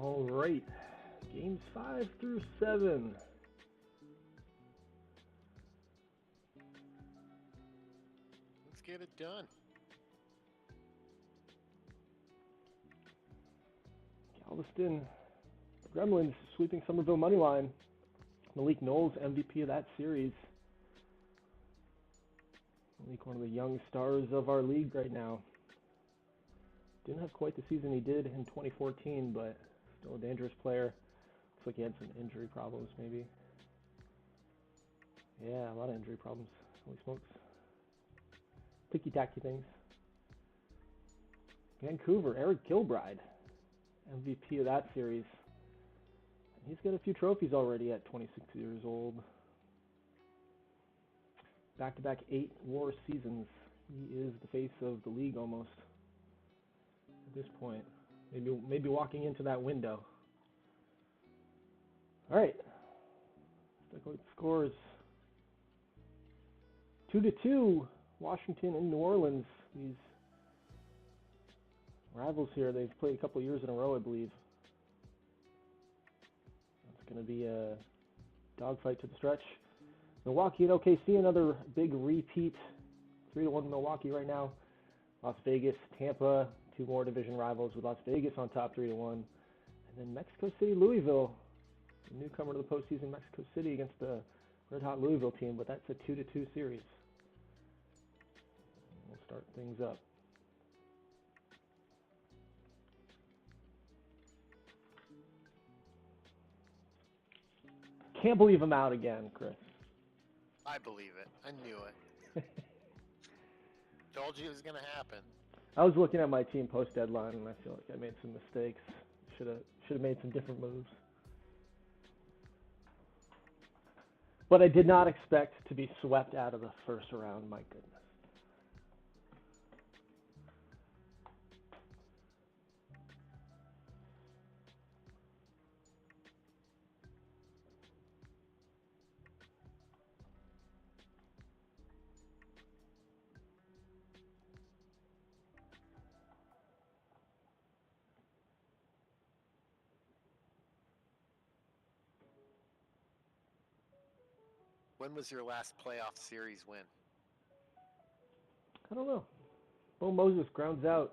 All right, games 5 through 7. Let's get it done. Galveston Gremlins sweeping Somerville moneyline. Malik Knowles, MVP of that series. Malik, one of the young stars of our league right now. Didn't have quite the season he did in 2014, but still a dangerous player. Looks like he had some injury problems, maybe. Yeah, a lot of injury problems. Holy smokes. Ticky-tacky things. Vancouver, Eric Gilbride, MVP of that series. And he's got a few trophies already at 26 years old. Back-to-back 8 WAR seasons. He is the face of the league almost at this point. Maybe walking into that window. All right. Let's take a look at the scores. 2-2. Washington and New Orleans. These rivals here, they've played a couple years in a row, I believe. It's going to be a dogfight to the stretch. Milwaukee and OKC, another big repeat. 3-1 Milwaukee right now. Las Vegas, Tampa, two more division rivals with Las Vegas on top 3-1. And then Mexico City, Louisville, the newcomer to the postseason, Mexico City against the red-hot Louisville team, but that's a 2-2 series. We'll start things up. Can't believe I'm out again, Chris. I believe it. I knew it. Told you it was going to happen. I was looking at my team post-deadline, and I feel like I made some mistakes. Should have made some different moves. But I did not expect to be swept out of the first round, my goodness. When was your last playoff series win? I don't know. Bo Moses grounds out.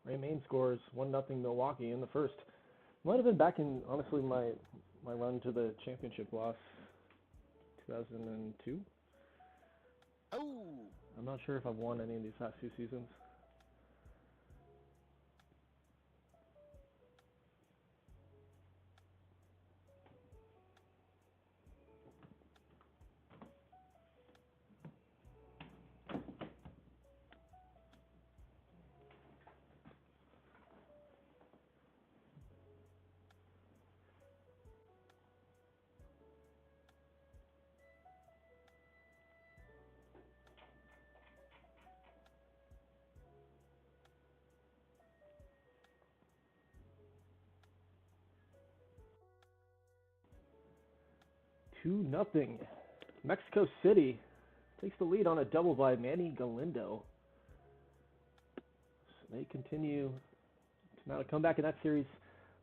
Ray Main scores 1-0 Milwaukee in the first. Might have been back in, honestly, my run to the championship loss, 2002. Oh! I'm not sure if I've won any of these last few seasons. Two nothing. Mexico City takes the lead on a double by Manny Galindo. So they continue to mount a comeback in that series.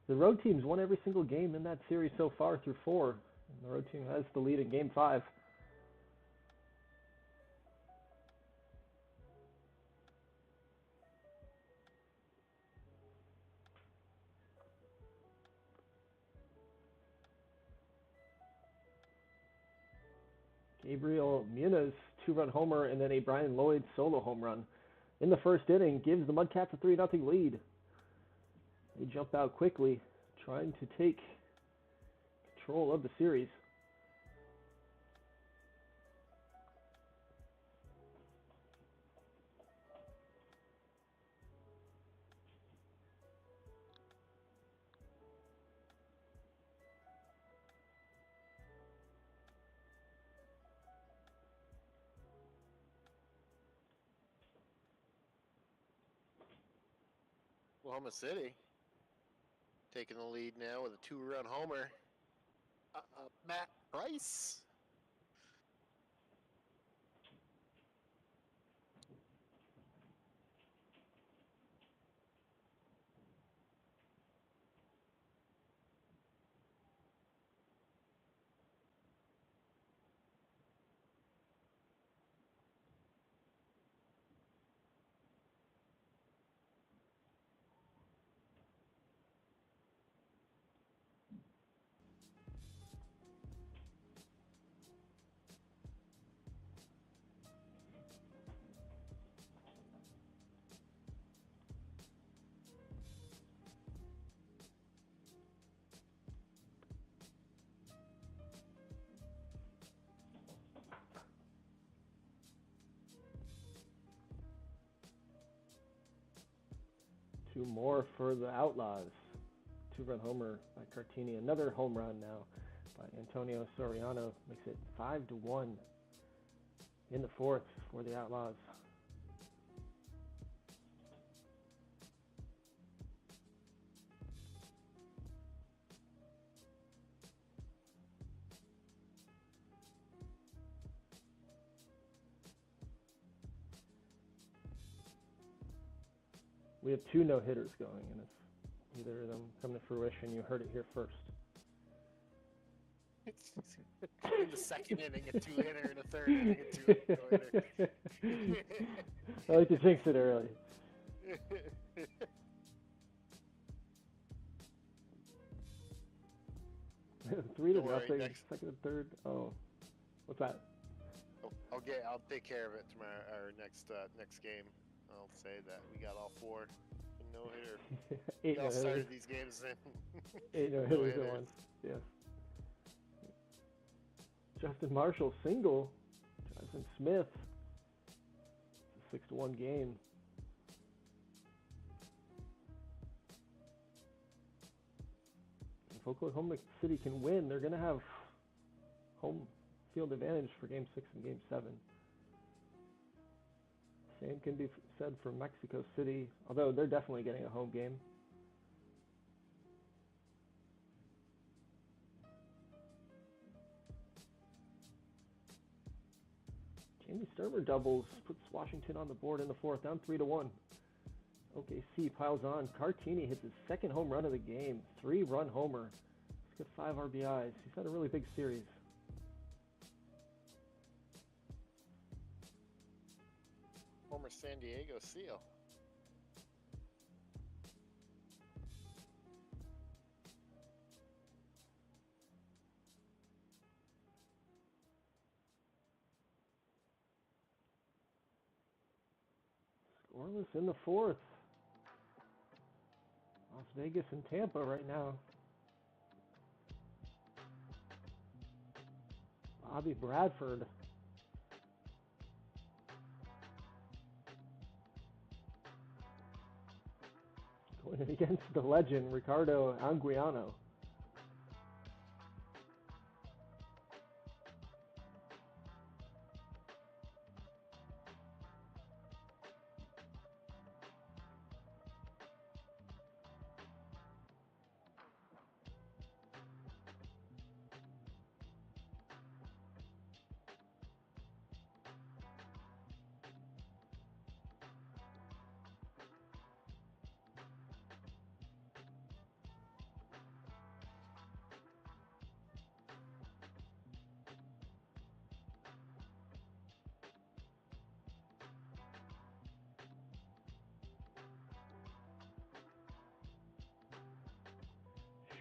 The road team's won every single game in that series so far through 4. And the road team has the lead in Game 5. Gabriel Muniz, 2-run homer, and then a Brian Lloyd solo home run in the first inning gives the Mudcats a 3-0 lead. They jump out quickly, trying to take control of the series. Oklahoma City taking the lead now with a 2-run homer. Matt Price. 2 more for the Outlaws. 2-run homer by Cartini. Another home run now by Antonio Soriano. Makes it 5-1 in the 4th for the Outlaws. We have 2 no-hitters going, and if either of them come to fruition, you heard it here first. In the 2nd inning, a 2-hitter, and a 3rd inning, a 2-no-hitter. I like to jinx it early. 3-0. Next. 2nd and 3rd. Oh, what's that? I'll take care of it tomorrow. Our next game. I'll say that we got all 4 no-hitter. 8 We all started these games in 8 no-hitters at once. Yes. Justin Marshall single. Jonathan Smith. It's a 6-1 game. If Oklahoma City can win, they're going to have home field advantage for Game 6 and Game 7. Same can be said for Mexico City, although they're definitely getting a home game. Jamie Sturmer doubles, puts Washington on the board in the 4th, down 3-1. OKC piles on. Cartini hits his 2nd home run of the game, 3-run homer. He's got 5 RBIs. He's had a really big series. Former San Diego Seal. Scoreless in the 4th. Las Vegas and Tampa right now. Bobby Bradford. Going against the legend, Ricardo Anguiano.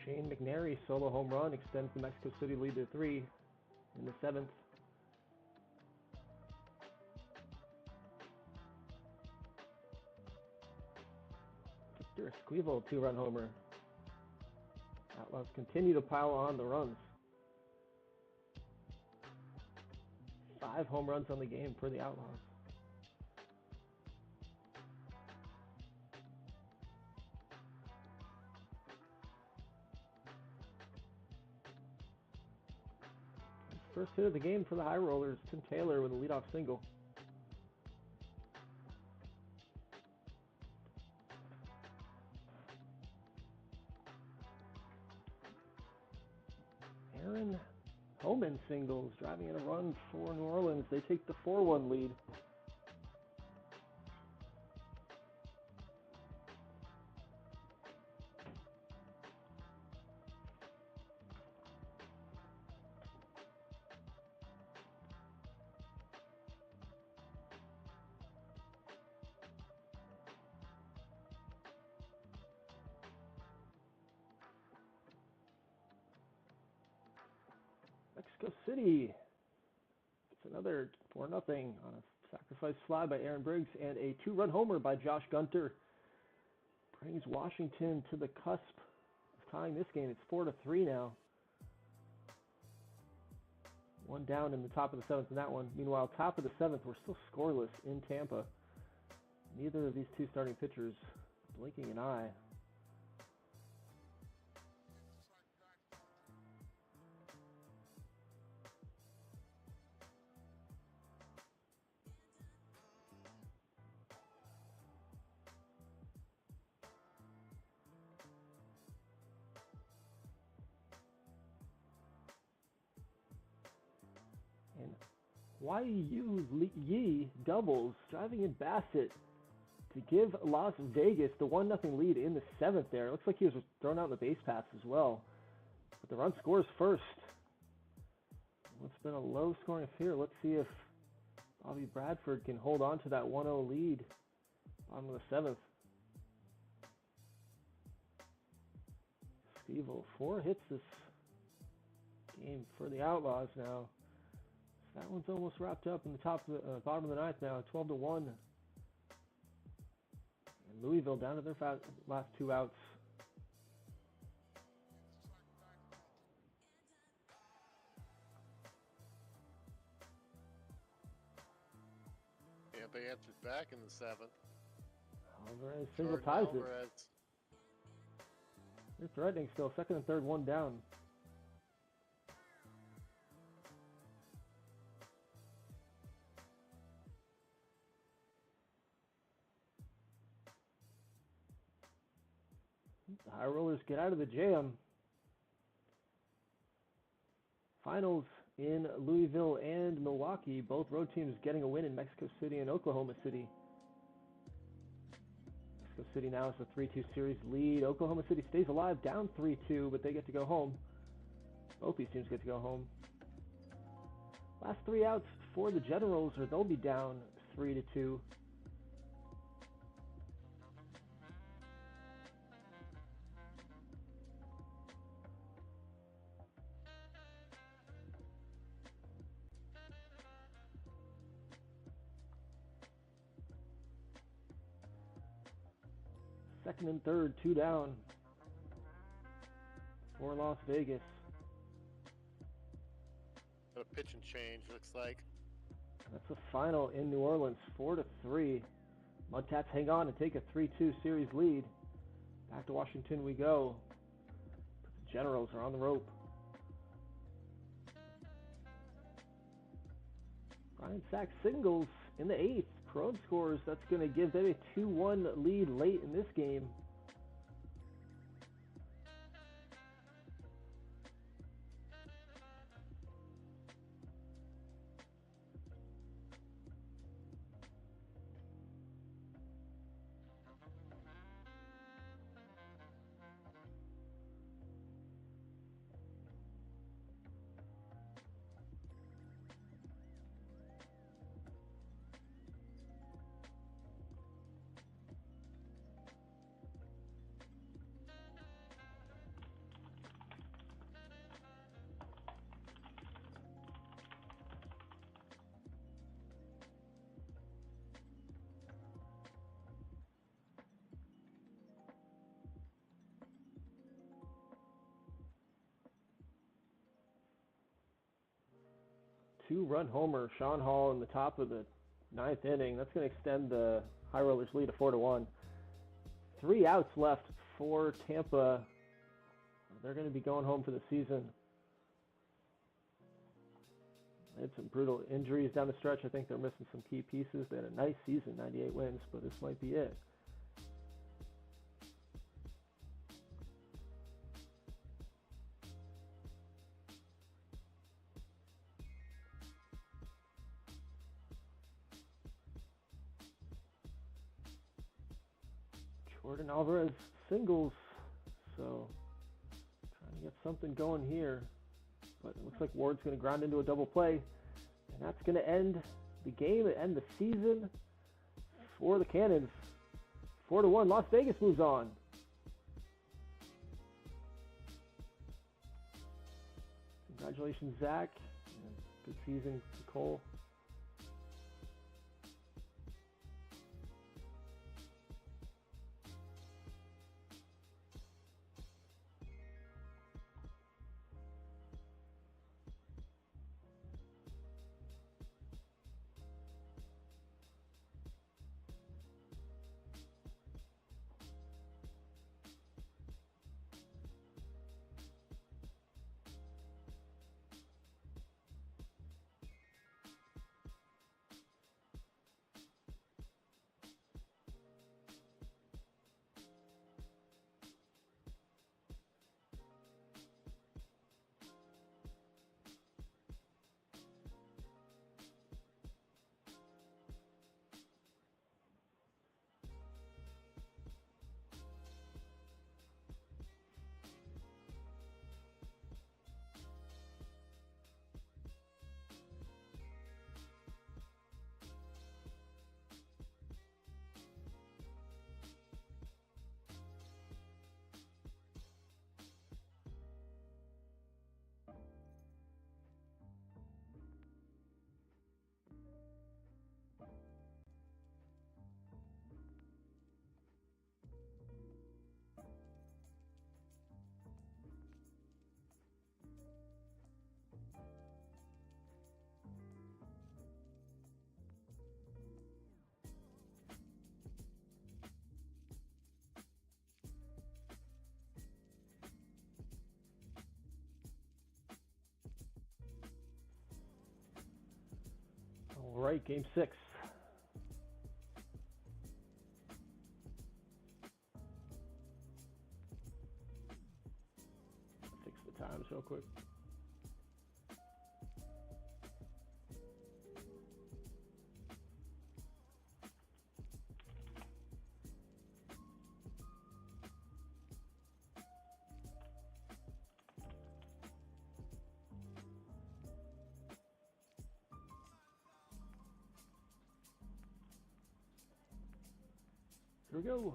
Shane McNary solo home run extends the Mexico City lead to 3 in the 7th. Victor Esquivel 2-run homer. Outlaws continue to pile on the runs. 5 home runs on the game for the Outlaws. First hit of the game for the High Rollers, Tim Taylor with a leadoff single. Aaron Homan singles, driving in a run for New Orleans. They take the 4-1 lead. Mexico City. It's another 4-0 on a sacrifice fly by Aaron Briggs and a 2-run homer by Josh Gunter. Brings Washington to the cusp of tying this game. It's 4-3 now. 1 down in the top of the 7th in that one. Meanwhile, top of the 7th, we're still scoreless in Tampa. Neither of these 2 starting pitchers blinking an eye. And Yi doubles, driving in Bassett to give Las Vegas the 1-0 lead in the 7th there. It looks like he was thrown out in the base paths as well. But the run scores first. It's been a low-scoring affair. Let's see if Bobby Bradford can hold on to that 1-0 lead. Bottom of the 7th. Stevo, 4 hits this game for the Outlaws now. That one's almost wrapped up in the bottom of the 9th now, 12-1. And Louisville down to their last 2 outs. Yeah, they answered back in the 7th. Alvarez single ties it. They're threatening still. 2nd and 3rd, 1 down. The High Rollers get out of the jam. Finals in Louisville and Milwaukee. Both road teams getting a win in Mexico City and Oklahoma City. Mexico City now has a 3-2 series lead. Oklahoma City stays alive, down 3-2, but they get to go home. Both these teams get to go home. Last 3 outs for the Generals, or they'll be down 3-2. Second and 3rd, 2 down for Las Vegas. A pitch and change, looks like. That's the final in New Orleans, 4-3. Mudcats hang on and take a 3-2 series lead. Back to Washington we go. But the Generals are on the rope. Brian Sack singles in the 8th. Crone scores. That's going to give them a 2-1 lead late in this game. Two-run homer, Sean Hall in the top of the 9th inning. That's going to extend the High Rollers lead to 4-1. 3 outs left for Tampa. They're going to be going home for the season. They had some brutal injuries down the stretch. I think they're missing some key pieces. They had a nice season, 98 wins, but this might be it. Jordan Alvarez singles, so trying to get something going here. But it looks like Ward's going to ground into a double play, and that's going to end the game and end the season for the Cannons. 4-1, Las Vegas moves on. Congratulations, Zach. Good season to Cole. right, game 6. Fix the times real quick. Here we go.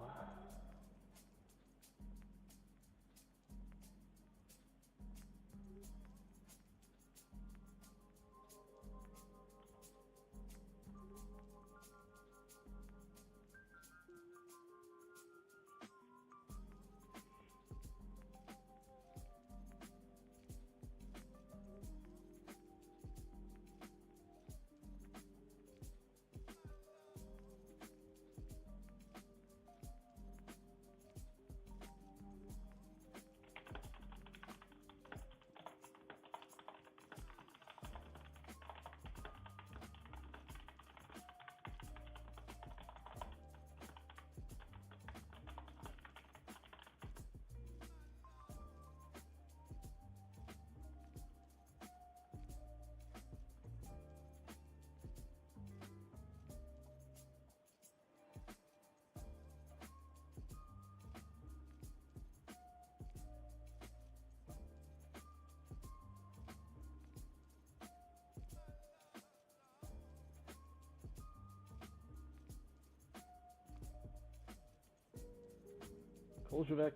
Kolzhavec,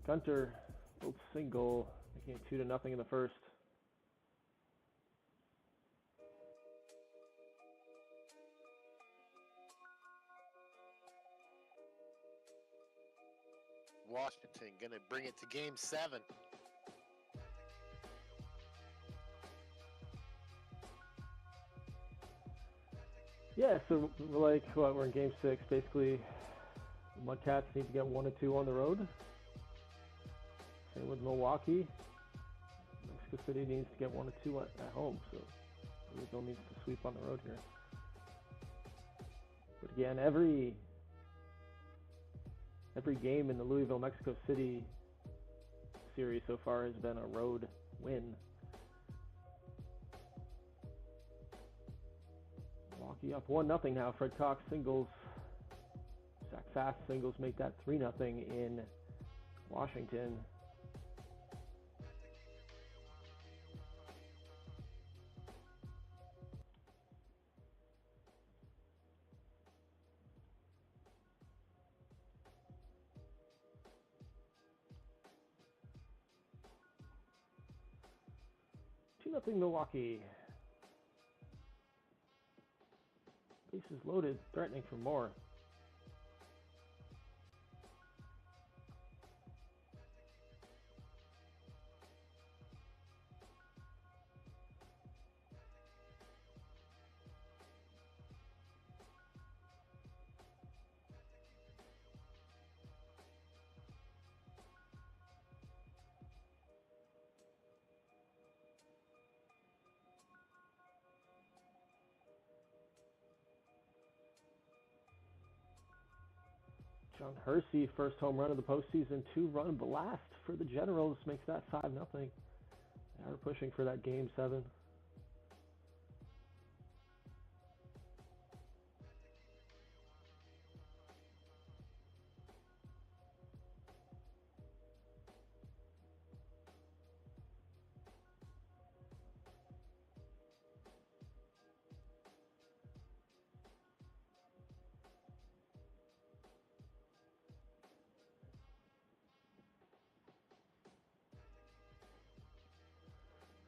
Gunter, both single, making it 2-0 in the first. Washington going to bring it to game 7. Yeah, so we're in game 6. Basically, the Mudcats need to get 1 or 2 on the road. Same with Milwaukee. Mexico City needs to get 1 or 2 at home, so Louisville needs to sweep on the road here. But again, every game in the Louisville-Mexico City series so far has been a road win. Milwaukee up 1-0 now. Fred Cox singles. Zach Fast singles make that 3-0 in Washington. Nothing Milwaukee. Bases loaded, threatening for more. John Hersey, first home run of the postseason, 2-run blast for the Generals, makes that 5-0. They are pushing for that game 7.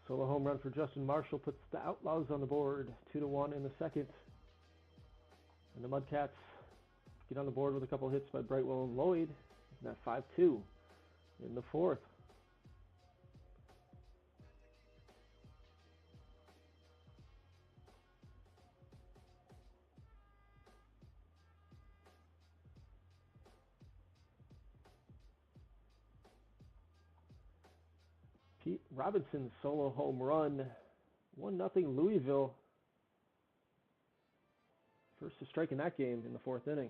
Solo home run for Justin Marshall puts the Outlaws on the board, 2-1 in the second. And the Mudcats get on the board with a couple hits by Brightwell and Lloyd. And that 5-2 in the fourth. Pete Robinson's solo home run, 1-0 Louisville. First to strike in that game in the 4th inning.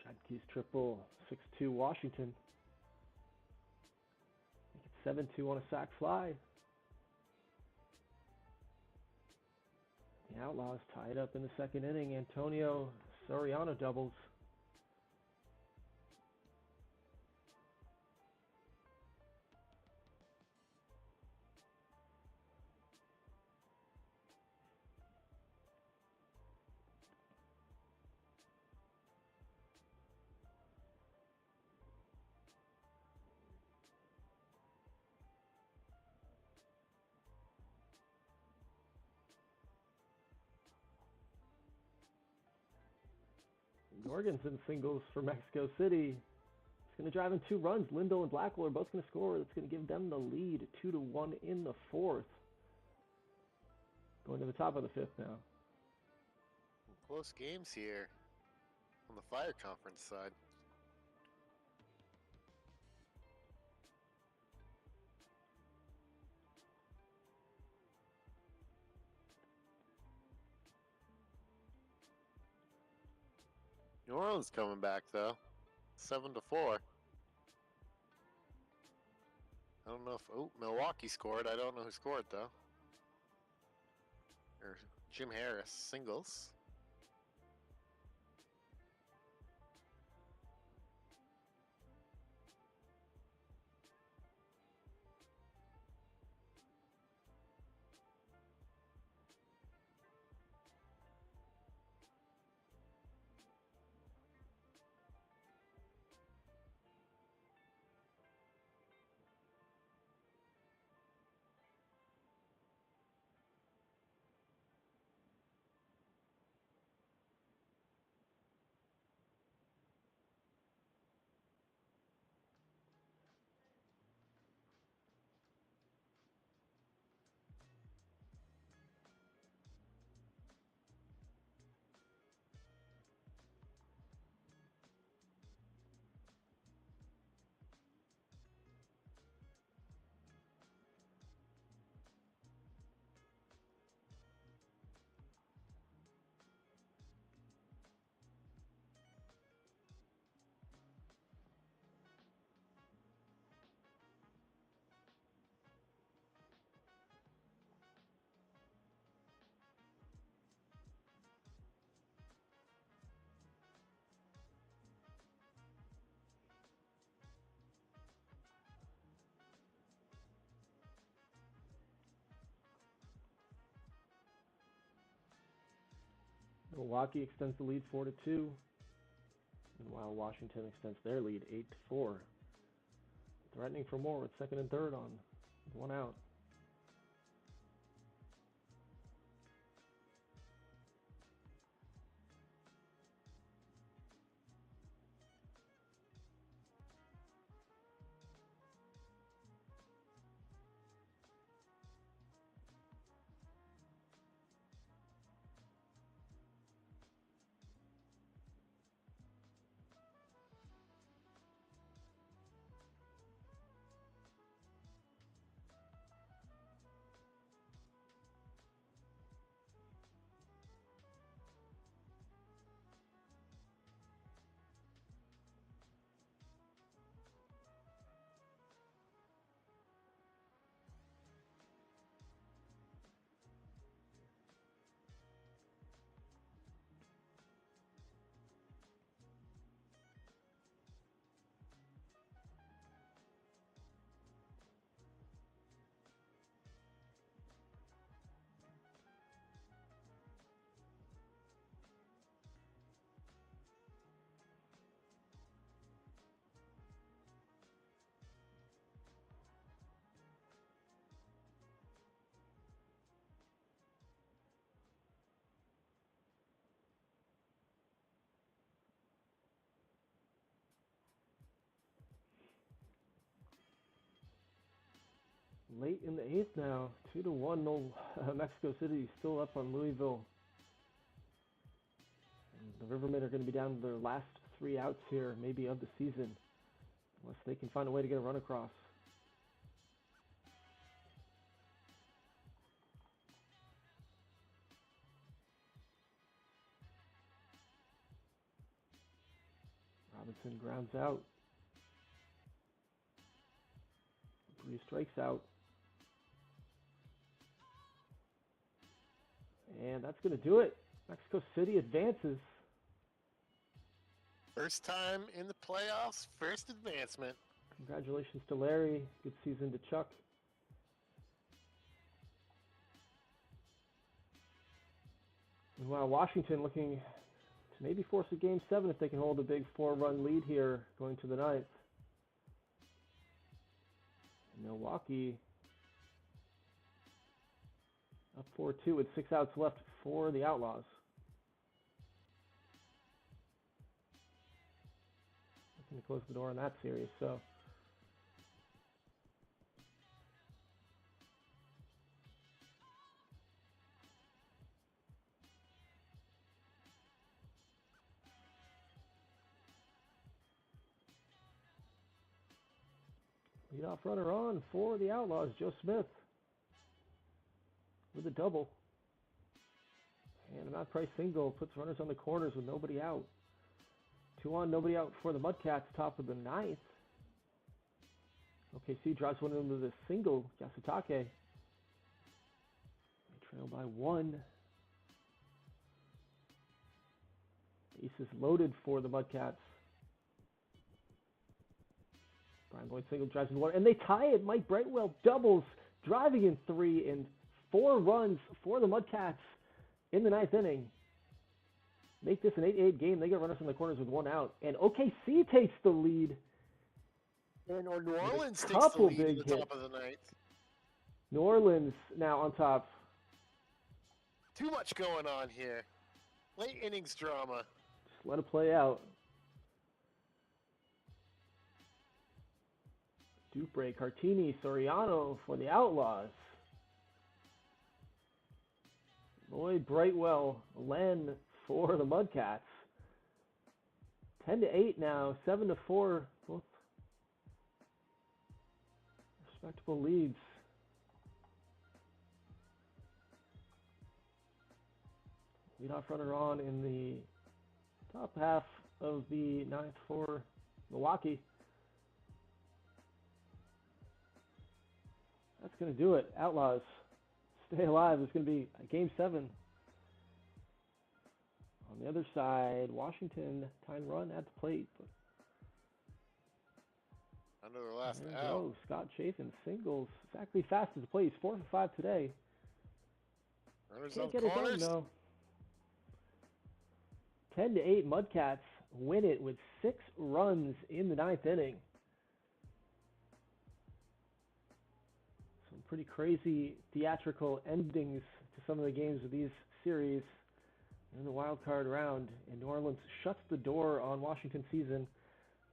Chadke's triple, 6-2 Washington. Make it 7-2 on a sac fly. The Outlaws tied up in the 2nd inning. Antonio Soriano doubles. Jorgensen singles for Mexico City. It's going to drive in 2 runs. Lindo and Blackwell are both going to score. That's going to give them the lead, 2-1 in the 4th. Going to the top of the 5th now. Close games here on the Fire Conference side. New Orleans coming back though, 7-4. I don't know if Milwaukee scored. I don't know who scored though. Or Jim Harris singles. Milwaukee extends the lead 4-2. Meanwhile, Washington extends their lead 8-4. Threatening for more with 2nd and 3rd on 1 out. Late in the 8th now, 2-1. No, Mexico City still up on Louisville. And the Rivermen are going to be down to their last 3 outs here, maybe of the season. Unless they can find a way to get a run across. Robinson grounds out. Bree strikes out. And that's going to do it. Mexico City advances. First time in the playoffs, first advancement. Congratulations to Larry. Good season to Chuck. Meanwhile, Washington looking to maybe force a Game 7 if they can hold a big 4-run lead here going to the ninth. And Milwaukee up 4-2 with 6 outs left for the Outlaws. Looking to close the door on that series, so leadoff runner on for the Outlaws, Joe Smith with a double. And a Matt Price single puts runners on the corners with nobody out. 2 on, nobody out for the Mudcats, top of the ninth. OKC drives one into the single, Yasutake. They trail by 1. Bases loaded for the Mudcats. Brian Boyd single drives in 1, and they tie it. Mike Brightwell doubles, driving in 3, and 4 runs for the Mudcats in the ninth inning. Make this an 8-8 game. They get runners in the corners with 1 out, and OKC takes the lead. And New Orleans takes the lead at the top of the ninth. New Orleans now on top. Too much going on here. Late innings drama. Just let it play out. Dupre, Cartini, Soriano for the Outlaws. Lloyd, Brightwell, Len for the Mudcats. 10-8 now, 7-4, both respectable leads. Leadoff runner on in the top half of the ninth for Milwaukee. That's going to do it. Outlaws, stay alive. It's going to be a Game 7. On the other side, Washington tying run at the plate. But under the last there out. Go. Scott Chafin singles. Zachary Fast at the plate. He's 4 for 5 today. Runners Can't on get corners. it done, no. 10-8 Mudcats win it with 6 runs in the ninth inning. Some pretty crazy theatrical endings to some of the games of these series in the wild card round. And New Orleans shuts the door on Washington season.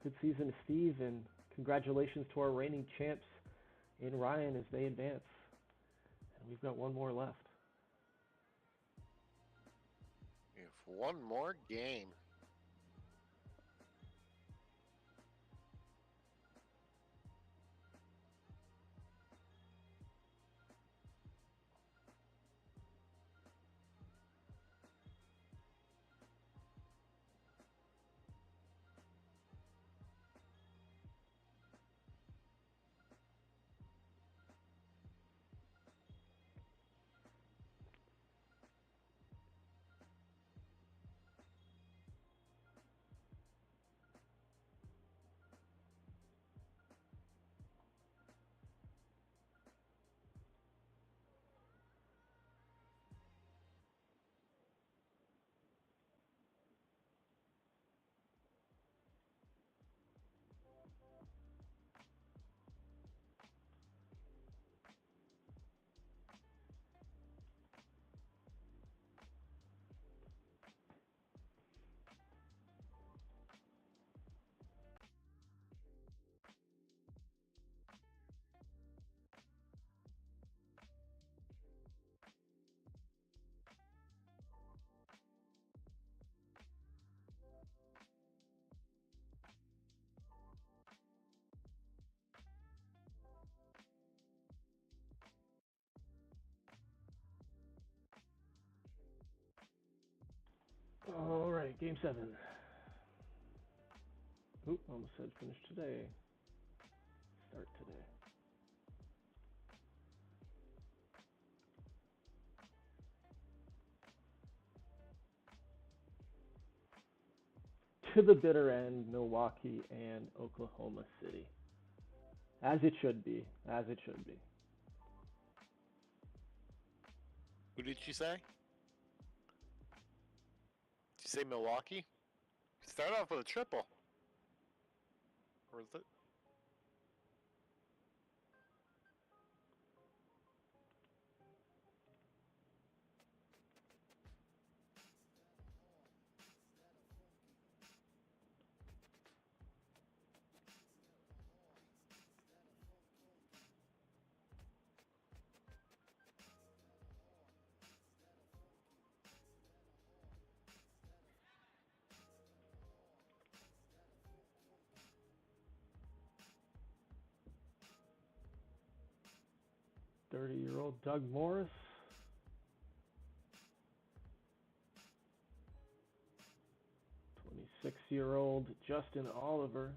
Good season to Steve, and congratulations to our reigning champs in Ryan as they advance. And we've got one more left. We have one more game. Game 7. Oop, almost said finish today. Start today. To the bitter end, Milwaukee and Oklahoma City. As it should be. As it should be. Who did you say? Did you say Milwaukee? Start off with a triple. Or is it? Thirty-year-old Doug Morris. 26-year-old Justin Oliver.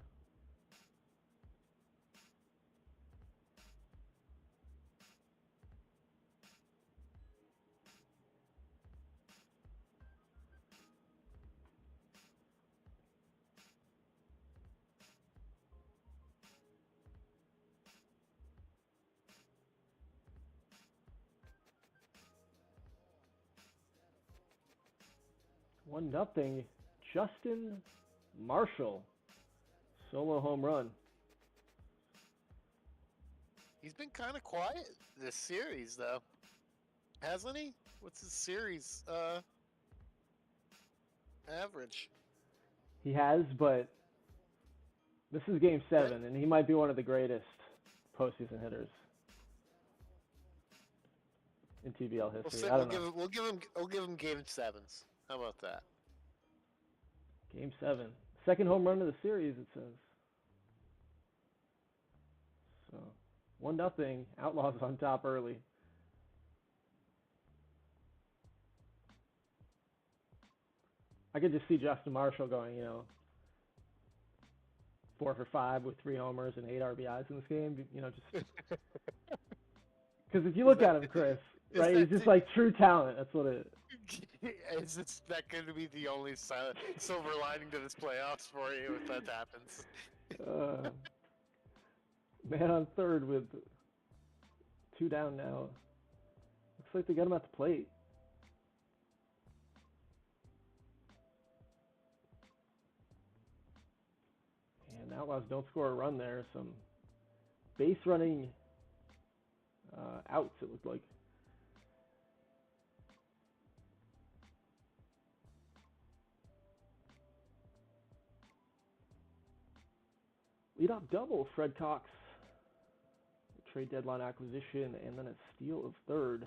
One nothing. Justin Marshall. Solo home run. He's been kind of quiet this series, though. Hasn't he? What's his series average? He has, but this is Game 7, and he might be one of the greatest postseason hitters in TBL history. I don't know. We'll give him Game 7s. How about that? Game 7. Second home run of the series, it says. So, 1-0. Outlaws on top early. I could just see Justin Marshall going, 4 for 5 with 3 homers and 8 RBIs in this game. Just because if you look at him, Chris, right, he's just like true talent. That's what it is. Is that going to be the only silver lining to this playoffs for you if that happens? Man on third with 2 down now. Looks like they got him at the plate. And Outlaws don't score a run there. Some base running outs, it looked like. Leadoff double, Fred Cox. Trade deadline acquisition, and then a steal of third.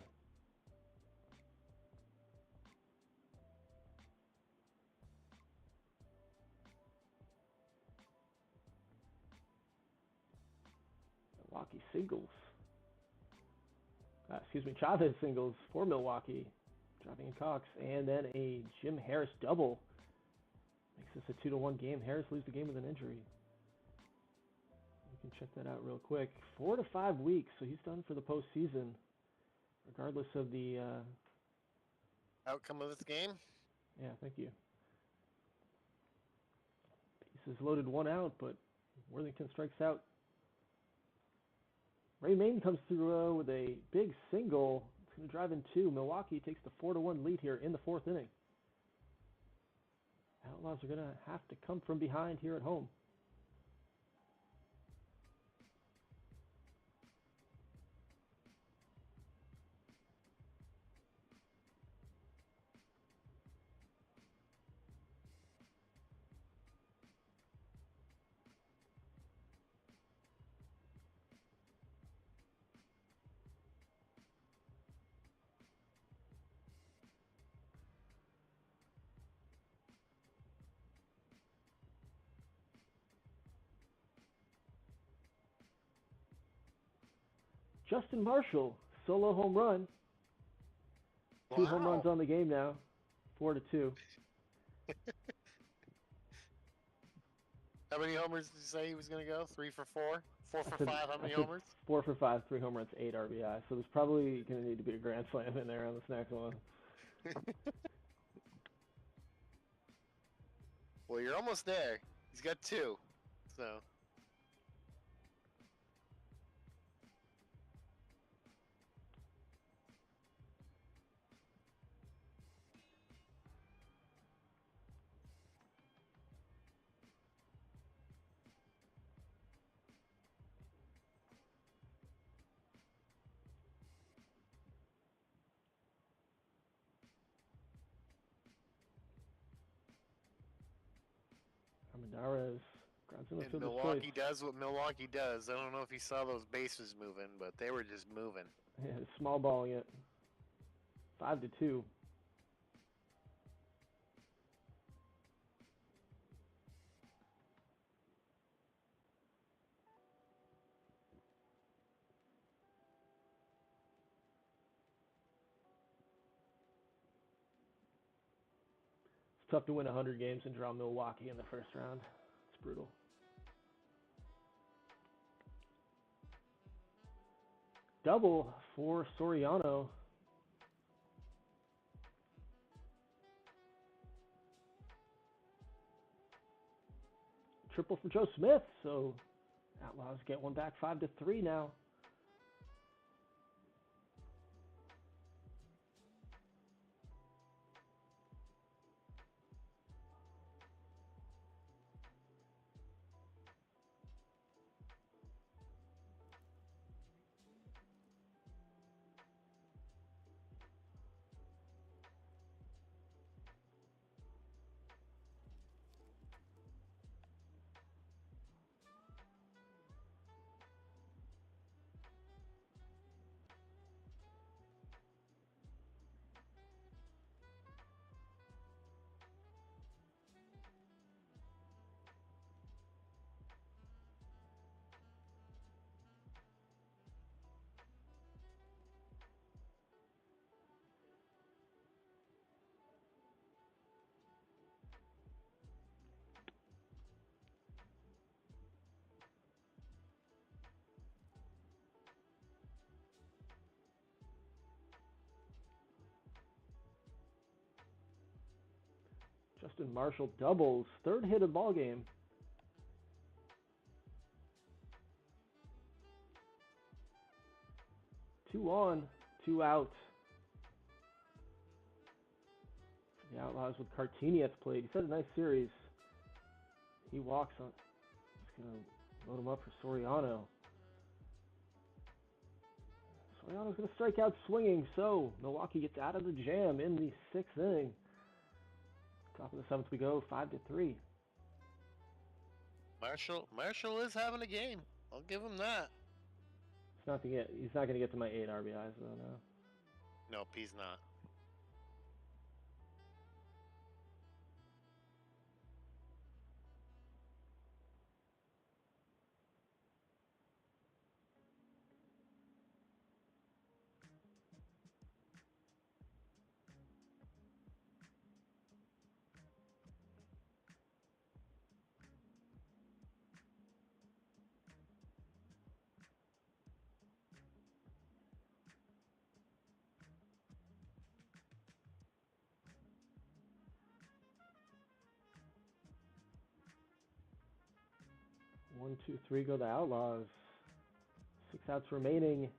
Milwaukee singles. Chavez singles for Milwaukee. Dropping in Cox. And then a Jim Harris double. Makes this a 2-1 game. Harris leaves the game with an injury. You can check that out real quick. 4 to 5 weeks, so he's done for the postseason, regardless of the outcome of this game. Yeah, thank you. Pieces loaded, 1 out, but Worthington strikes out. Ray Main comes through with a big single. It's going to drive in 2. Milwaukee takes the 4-1 lead here in the 4th inning. Outlaws are going to have to come from behind here at home. Justin Marshall, solo home run. 2 home runs on the game now, 4-2. How many homers did you say he was going to go? 3 for 4? 4 for I said 5? How I many said homers? 4 for 5, 3 home runs, 8 RBI. So there's probably going to need to be a grand slam in there on this next one. Well, you're almost there. He's got 2. So. Armendariz grabs him a And fielder's Milwaukee choice. does what Milwaukee does. I don't know if you saw those bases moving, but they were just moving. Yeah, small balling it. 5-2. It's tough to win 100 games and draw Milwaukee in the first round. It's brutal. Double for Soriano. Triple for Joe Smith. So Outlaws get one back, 5-3 now. Justin Marshall doubles. Third hit of the ball game. Two on, 2 out. For the Outlaws with Cartini at the plate. He's had a nice series. He walks on. Just going to load him up for Soriano. Soriano's going to strike out swinging, so Milwaukee gets out of the jam in the 6th inning. Top of the 7th we go, 5-3. Marshall is having a game. I'll give him that. He's not going to get to my 8 RBIs though. No. Nope, he's not. One, two, three go the Outlaws. 6 outs remaining.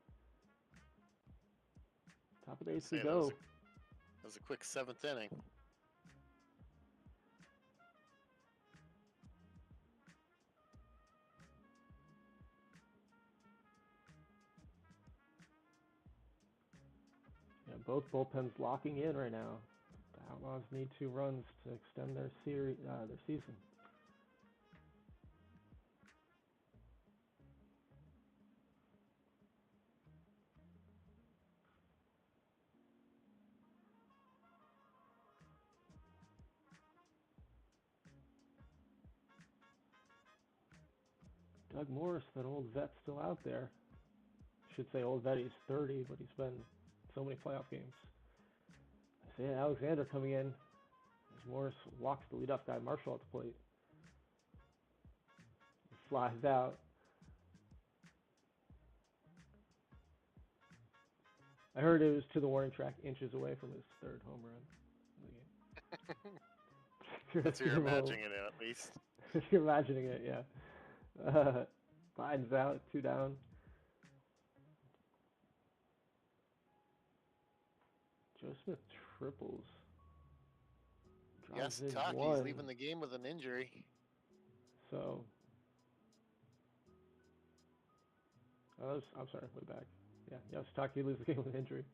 Top of the 8th we go. That was a quick 7th inning. Yeah, both bullpens locking in right now. The Outlaws need 2 runs to extend their season. Doug Morris, that old vet, still out there. I should say old vet, he's 30, but he's been in so many playoff games. Isaiah Alexander coming in as Morris walks the leadoff guy Marshall at the plate. flies out. I heard it was to the warning track, inches away from his third home run in the game. That's what you're imagining it at least. You're imagining it, yeah. Biden's out, 2 down. Joe Smith triples. Yes, Drives in Tuck, one. he's leaving the game with an injury. So, I'm sorry, way back. Yeah, Yositake loses the game with an injury.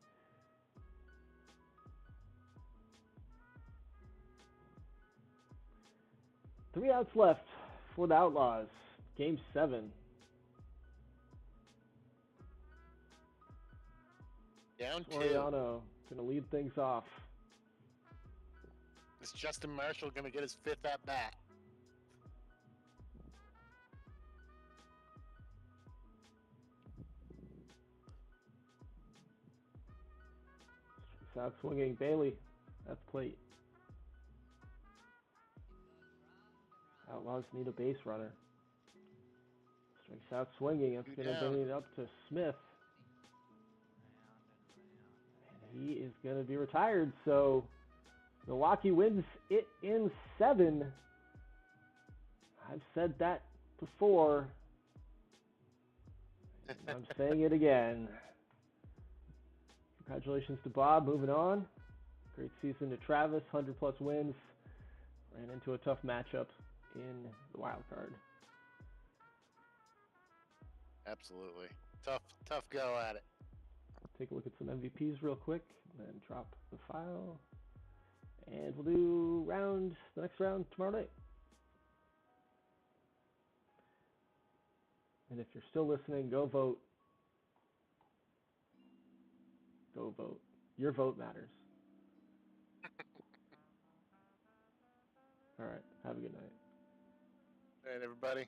Three outs left for the Outlaws. Game 7. Down 2. Soriano gonna lead things off. Is Justin Marshall going to get his 5th at bat? Out swinging Bailey. That's plate. Outlaws need a base runner. Strikes out swinging. That's going to bring it up to Smith. And he is going to be retired. So Milwaukee wins it in 7. I've said that before. I'm saying it again. Congratulations to Bob. Moving on. Great season to Travis. 100-plus wins. Ran into a tough matchup in the wild card. Absolutely. Tough go at it. Take a look at some MVPs real quick, and then drop the file. And we'll do the next round tomorrow night. And if you're still listening, go vote. Go vote. Your vote matters. All right. Have a good night. All right, everybody.